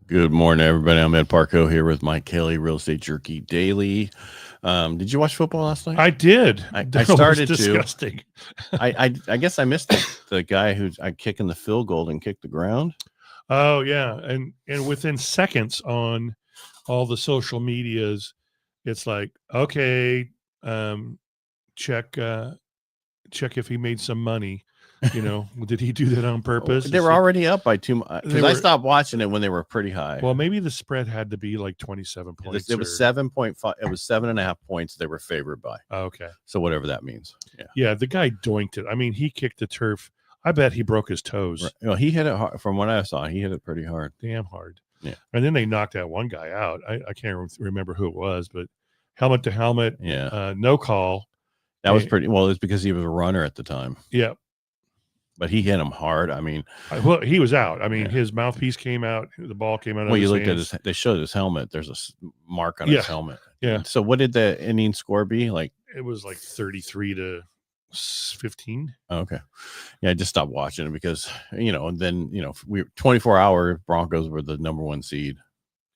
Good morning, everybody. I'm Ed Parcaut here with Mike Kelly, Real Estate Jerky Daily. Did you watch football last night? I did. I started to. Disgusting. I guess I missed the guy who's kicking the field goal and kicked the ground. Oh yeah, and within seconds on all the social medias, it's like, okay, check if he made some money. You know, did he do that on purpose? They were already up by 2 because I stopped watching it when they were pretty high. Well, maybe the spread had to be like 27 points. It was 7.5. It was 7.5 points they were favored by. Okay, so whatever that means. Yeah. The guy doinked it. I mean, he kicked the turf. I bet he broke his toes. Right. Well, he hit it hard. From what I saw, he hit it pretty hard. Damn hard. Yeah. And then they knocked that one guy out. I can't remember who it was, but helmet to helmet. Yeah. No call. That was pretty. Well, it's because he was a runner at the time. Yeah. But he hit him hard. I mean, well, he was out. I mean, his mouthpiece came out. The ball came out. Well, you looked at they showed his helmet. There's a mark on his helmet. Yeah. So what did the inning score be? Like it was like 33-15. Okay. Yeah, I just stopped watching it because and then we 24-hour Broncos were the number 1 seed.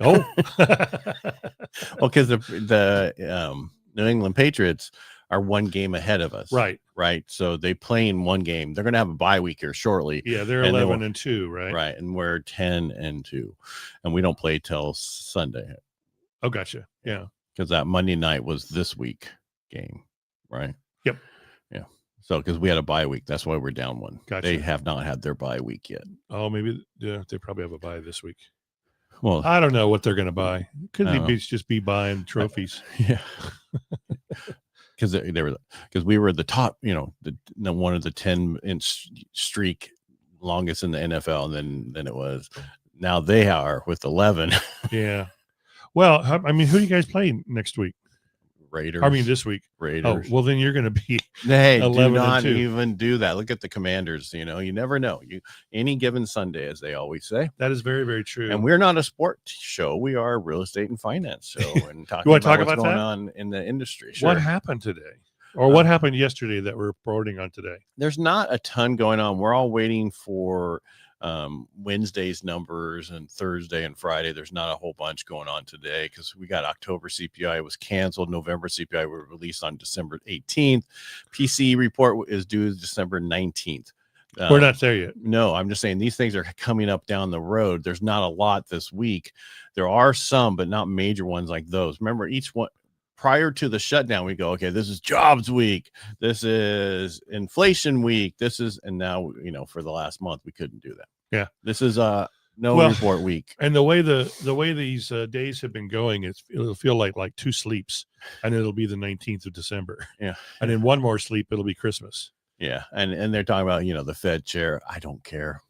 Oh, well, because the New England Patriots are 1 game ahead of us. Right. So they play in 1 game. They're going to have a bye week here shortly. Yeah, they're 11-2, right? Right, and we're 10-2, and we don't play till Sunday. Oh, gotcha. Yeah, because that Monday night was this week game, right? Yep. Yeah. So because we had a bye week, that's why we're down 1. Gotcha. They have not had their bye week yet. Oh, maybe they probably have a bye this week. Well, I don't know what they're going to buy. Could they just be buying trophies? Yeah. Because we were the top, the one of the 10-inch streak longest in the NFL, and then it was. Now they are with 11. Yeah. Well, I mean, who do you guys play next week? Raiders. I mean, this week. Raiders. Oh, well, then you're going to be. Hey, 11 do not even do that. Look at the Commanders. You never know. Any given Sunday, as they always say. That is very, very true. And we're not a sport show. We are a real estate and finance show. And talking about what's going on in the industry. Sure. What happened today? Or what happened yesterday that we're reporting on today? There's not a ton going on. We're all waiting for Wednesday's numbers, and Thursday and Friday. There's not a whole bunch going on today because we got October CPI was canceled. November CPI were released on December 18th. PCE report is due December 19th. We're not there yet. No, I'm just saying these things are coming up down the road. There's not a lot this week. There are some, but not major ones like those. Remember, each one prior to the shutdown, we go, okay, this is jobs week. This is inflation week. And now, for the last month, we couldn't do that. Yeah. This is report week. And the way these days have been going, it'll feel like 2 sleeps, and it'll be the 19th of December. Yeah. And then 1 more sleep, it'll be Christmas. Yeah. And they're talking about, the Fed chair. I don't care.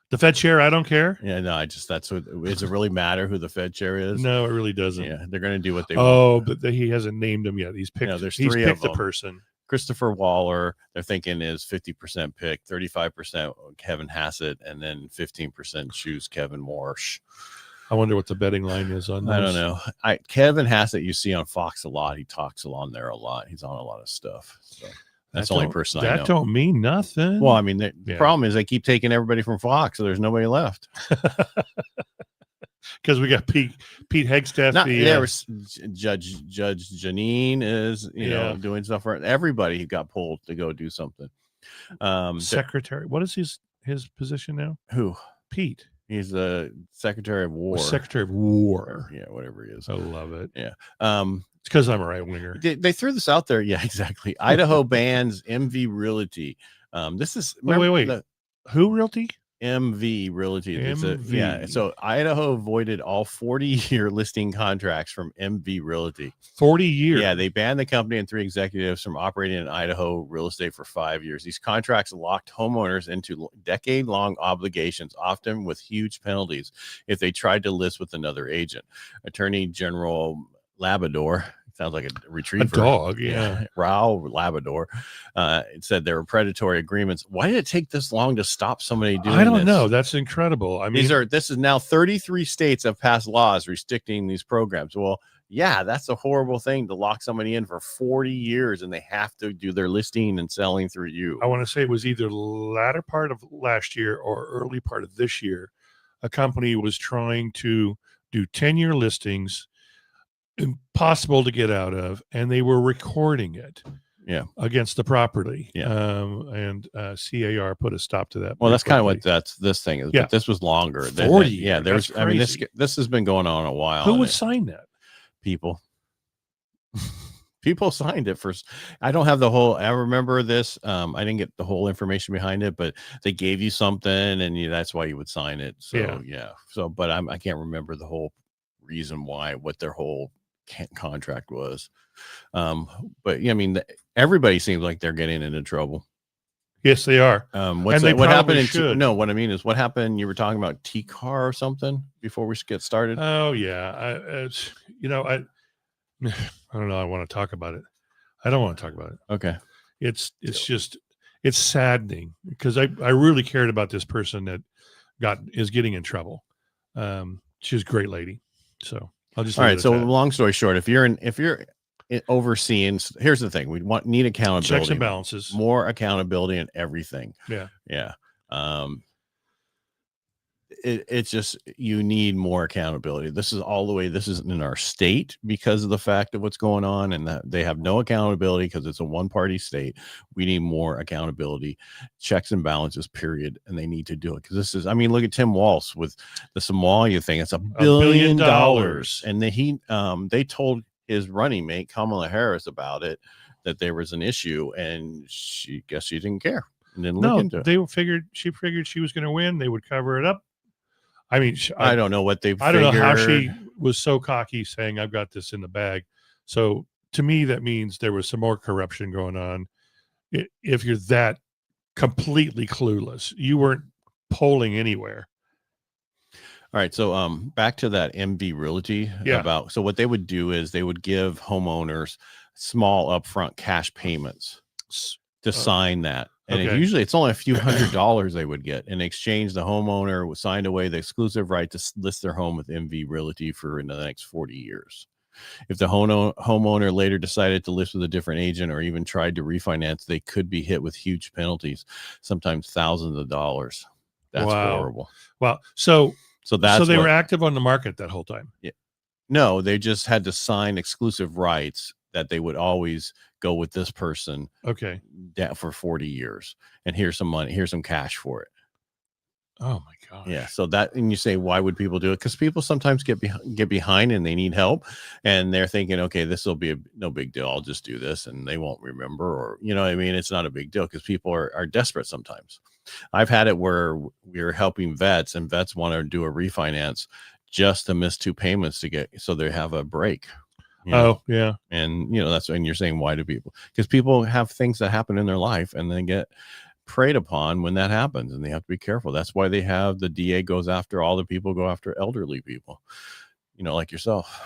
The Fed chair, I don't care. Yeah, no, does it really matter who the Fed chair is? No, it really doesn't. Yeah, they're going to do what they want. Oh, but he hasn't named him yet. He's picked. There's he's 3 picked of them. The person. Christopher Waller, they're thinking is 50% pick, 35% Kevin Hassett, and then 15% choose Kevin Warsh. I wonder what the betting line is on those. I don't know. Kevin Hassett, you see on Fox a lot. He talks on there a lot. He's on a lot of stuff. So. That's the only person I know. That don't mean nothing. Well, I mean, the problem is they keep taking everybody from Fox, so there's nobody left. Because we got Pete Hegstaff. Judge Janine is doing stuff for everybody. Who got pulled to go do something. Secretary. What is his position now? Who? Pete. He's the Secretary of War. Secretary of War. Yeah, whatever he is. I love it. Yeah. It's because I'm a right winger. They threw this out there. Yeah, exactly. Idaho bans MV Realty. This is wait. Who Realty? MV Realty. MV. So Idaho voided all 40-year listing contracts from MV Realty. 40 years. Yeah, they banned the company and 3 executives from operating in Idaho real estate for 5 years. These contracts locked homeowners into decade-long obligations, often with huge penalties, if they tried to list with another agent. Attorney General Labrador. Sounds like a retriever. A dog, yeah. Raul Labrador. It said there were predatory agreements. Why did it take this long to stop somebody doing this? I don't know. That's incredible. I mean, this is now 33 states have passed laws restricting these programs. Well, yeah, that's a horrible thing to lock somebody in for 40 years and they have to do their listing and selling through you. I want to say it was either latter part of last year or early part of this year. a company was trying to do 10-year listings, impossible to get out of, and they were recording it against the property. And CAR put a stop to that. Well, that's kind of what this thing is. But this was longer. 40 years. Yeah, there's. I mean, this has been going on a while. Who would sign that? People. People signed it first. I don't have the whole. I remember this. I didn't get the whole information behind it, but they gave you something, and that's why you would sign it. So So, but I can't remember the whole reason why, what their whole contract was. But I mean, everybody seems like they're getting into trouble. Yes, they are. What happened? No, what I mean is, what happened? You were talking about T-Car or something before we get started. Oh yeah, I don't know. I want to talk about it. I don't want to talk about it. Okay. It's saddening because I really cared about this person that is getting in trouble. She's a great lady. So I'll just. All right. So long story short, if you're overseeing, here's the thing: need accountability, checks and balances, more accountability in everything. Yeah. It's just, you need more accountability. This is in our state because of the fact of what's going on, and that they have no accountability because it's a one-party state. We need more accountability, checks and balances, period. And they need to do it because this is, I mean, look at Tim Walsh with the Somalia thing. It's $1 billion. And they told his running mate Kamala Harris about it, that there was an issue, and she didn't care and didn't look into it. She figured she was going to win. They would cover it up. I mean, I don't know what they. I don't know how she was so cocky, saying I've got this in the bag. So to me, that means there was some more corruption going on. If you're that completely clueless, you weren't polling anywhere. All right, so back to that MV Realty so what they would do is they would give homeowners small upfront cash payments to sign that. And usually it's only a few $100s they would get. In exchange, the homeowner was signed away the exclusive right to list their home with MV Realty for the next 40 years. If the homeowner later decided to list with a different agent or even tried to refinance, they could be hit with huge penalties, sometimes thousands of dollars. That's horrible. Wow. So they were active on the market that whole time. Yeah. No, they just had to sign exclusive rights that they would always go with this person for 40 years. And here's some money, here's some cash for it. Oh my God. Yeah. So and you say, why would people do it? Because people sometimes get behind and they need help, and they're thinking, okay, this will be no big deal. I'll just do this and they won't remember, or, you know what I mean? It's not a big deal because people are desperate sometimes. I've had it where we were helping vets, and vets want to do a refinance just to miss 2 payments so they have a break. Oh yeah. And that's when you're saying, why do people? Because people have things that happen in their life and they get preyed upon when that happens, and they have to be careful. That's why they have the DA goes after all the people, go after elderly people, like yourself.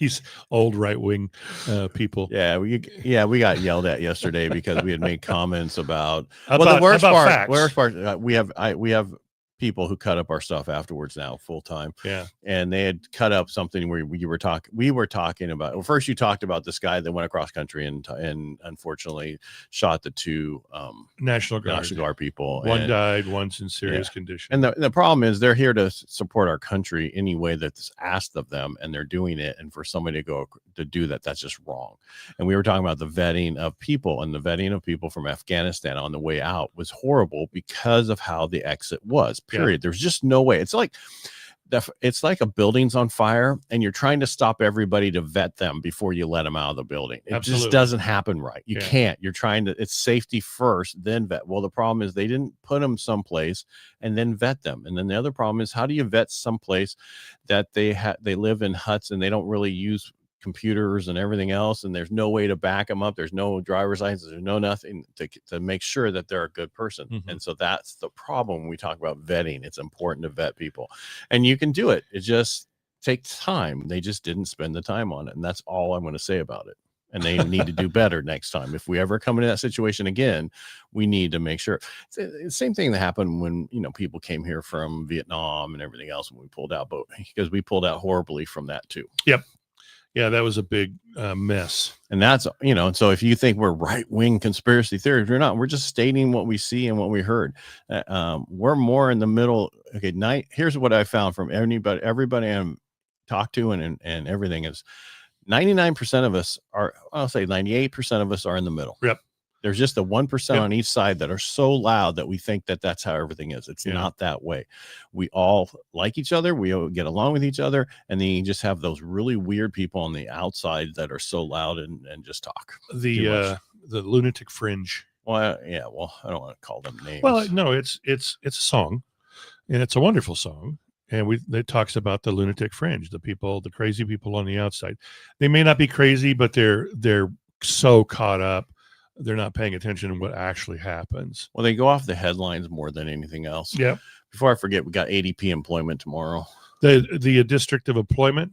These old right-wing people. Yeah, we got yelled at yesterday because we had made comments about the worst part. We have people who cut up our stuff afterwards now full time. Yeah. And they had cut up something where we were talking about, well, first you talked about this guy that went across country and unfortunately shot the 2 National Guard people. One died, one's in serious condition. And the problem is they're here to support our country any way that's asked of them, and they're doing it. And for somebody to do that, that's just wrong. And we were talking about the vetting of people, and the vetting of people from Afghanistan on the way out was horrible because of how the exit was. Period. There's just no way. It's like a building's on fire and you're trying to stop everybody to vet them before you let them out of the building. It just doesn't happen right. You can't. You're trying to, it's safety first, then vet. Well, the problem is they didn't put them someplace and then vet them. And then the other problem is, how do you vet someplace that they live in huts and they don't really use computers and everything else, and there's no way to back them up, there's no driver's license, there's no nothing to make sure that they're a good person. Mm-hmm. And so that's the problem when we talk about vetting. It's important to vet people, and you can do it. It just takes time. They just didn't spend the time on it, and that's all I'm going to say about it. And they need to do better next time. If we ever come into that situation again, we need to make sure. It's the same thing that happened when people came here from Vietnam and everything else when we pulled out, because we pulled out horribly from that too. Yep. Yeah, that was a big mess. And that's, and so if you think we're right-wing conspiracy theories, we're not. We're just stating what we see and what we heard. We're more in the middle. Okay, here's what I found from everybody I'm talked to and everything is 99% of us are, I'll say 98% of us are in the middle. Yep. There's just the 1% on each side that are so loud that we think that that's how everything is. It's not that way. We all like each other. We all get along with each other. And then you just have those really weird people on the outside that are so loud and just talk. The lunatic fringe. Well, yeah. Well, I don't want to call them names. Well, no, it's a song, and it's a wonderful song. And it talks about the lunatic fringe, the crazy people on the outside. They may not be crazy, but they're so caught up. They're not paying attention to what actually happens. Well, they go off the headlines more than anything else. Yeah. Before I forget, we got ADP employment tomorrow. The District of Employment.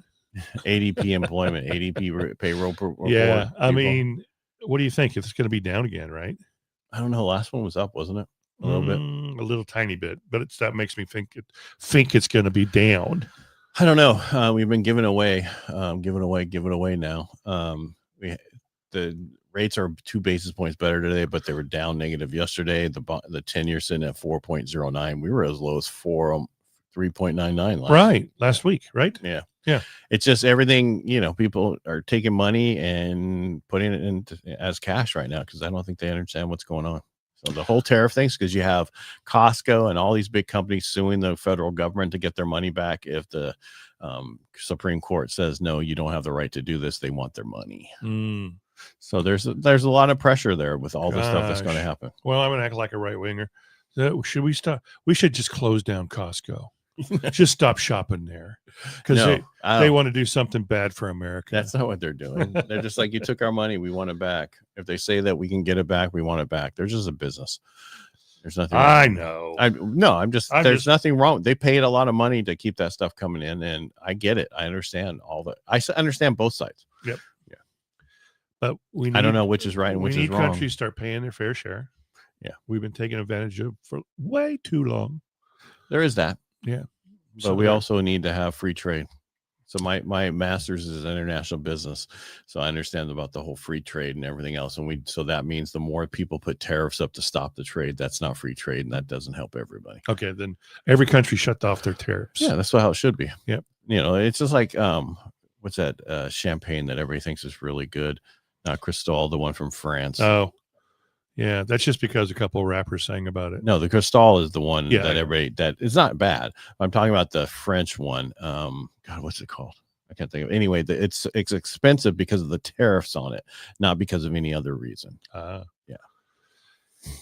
ADP employment, ADP payroll. Yeah. I mean, what do you think? It's going to be down again, right? I don't know. Last one was up, wasn't it? A little bit. A little tiny bit, but that makes me think it's going to be down. I don't know. We've been giving away now. The rates are 2 basis points better today, but they were down negative yesterday. The 10-year sitting at 4.09. We were as low as 3.99 last week, right? Yeah. Yeah. It's just everything, people are taking money and putting it in as cash right now because I don't think they understand what's going on. So the whole tariff things, because you have Costco and all these big companies suing the federal government to get their money back. If the Supreme Court says, no, you don't have the right to do this, they want their money. So there's a lot of pressure there with all the stuff that's going to happen. Well, I'm going to act like a right winger. Should we stop? We should just close down Costco. Just stop shopping there because they want to do something bad for America. That's not what they're doing. They're just like, you took our money, we want it back. If they say that we can get it back, we want it back. They're just a business. There's nothing. I know. There's nothing wrong. They paid a lot of money to keep that stuff coming in, and I get it. I understand I understand both sides. Yep. Yeah. But I don't know which is right and which is wrong. Countries start paying their fair share. Yeah. We've been taken advantage of for way too long. There is that. Yeah. But we also need to have free trade. So my master's is international business. So I understand about the whole free trade and everything else. And so that means the more people put tariffs up to stop the trade, that's not free trade. And that doesn't help everybody. Okay. Then every country shut off their tariffs. Yeah. That's how it should be. Yep. It's just like, what's that champagne that everybody thinks is really good? Cristal, the one from France. Oh, yeah, that's just because a couple of rappers sang about it. No, the Cristal is the one that that is not bad. I'm talking about the French one. God, what's it called? I can't think of it. Anyway, it's expensive because of the tariffs on it, not because of any other reason. Yeah.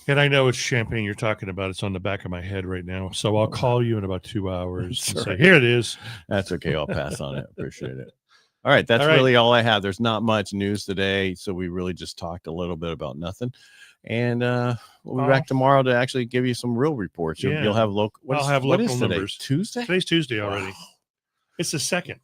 And I know it's champagne you're talking about. It's on the back of my head right now. So I'll call you in about 2 hours and say, here it is. That's okay. I'll pass on it. Appreciate it. All right. That's really all I have. There's not much news today. So we really just talked a little bit about nothing. And we'll be back tomorrow to actually give you some real reports. You'll have local. I'll have local numbers. Tuesday? Today's Tuesday already. Wow. It's the second.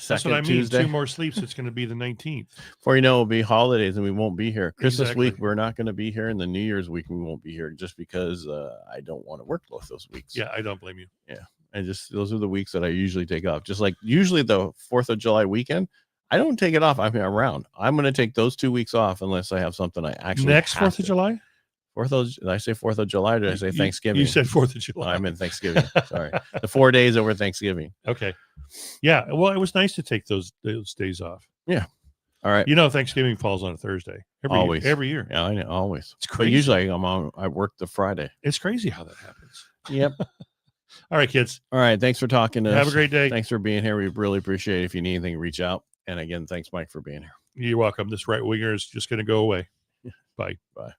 That's what I mean. Tuesday. 2 more sleeps. It's going to be the 19th. Before you know, it'll be holidays and we won't be here. Christmas week, we're not going to be here. And the New Year's week, we won't be here just because I don't want to work both those weeks. Yeah, I don't blame you. Yeah. And those are the weeks that I usually take off. Just like usually the 4th of July weekend, I don't take it off. I'm around. I'm going to take those 2 weeks off unless I have something I actually next 4th of July. Did I say 4th of July? Or did I say Thanksgiving? You said 4th of July. I meant Thanksgiving. Sorry, the 4 days over Thanksgiving. Okay. Yeah. Well, it was nice to take those days off. Yeah. All right. Thanksgiving falls on a Thursday. Every year. Yeah, I know. Always. It's crazy. But usually I work the Friday. It's crazy how that happens. Yep. All right, kids. All right. Thanks for talking to us. Have a great day. Thanks for being here. We really appreciate it. If you need anything, reach out. And again, thanks, Mike, for being here. You're welcome. This right winger is just going to go away. Bye. Bye.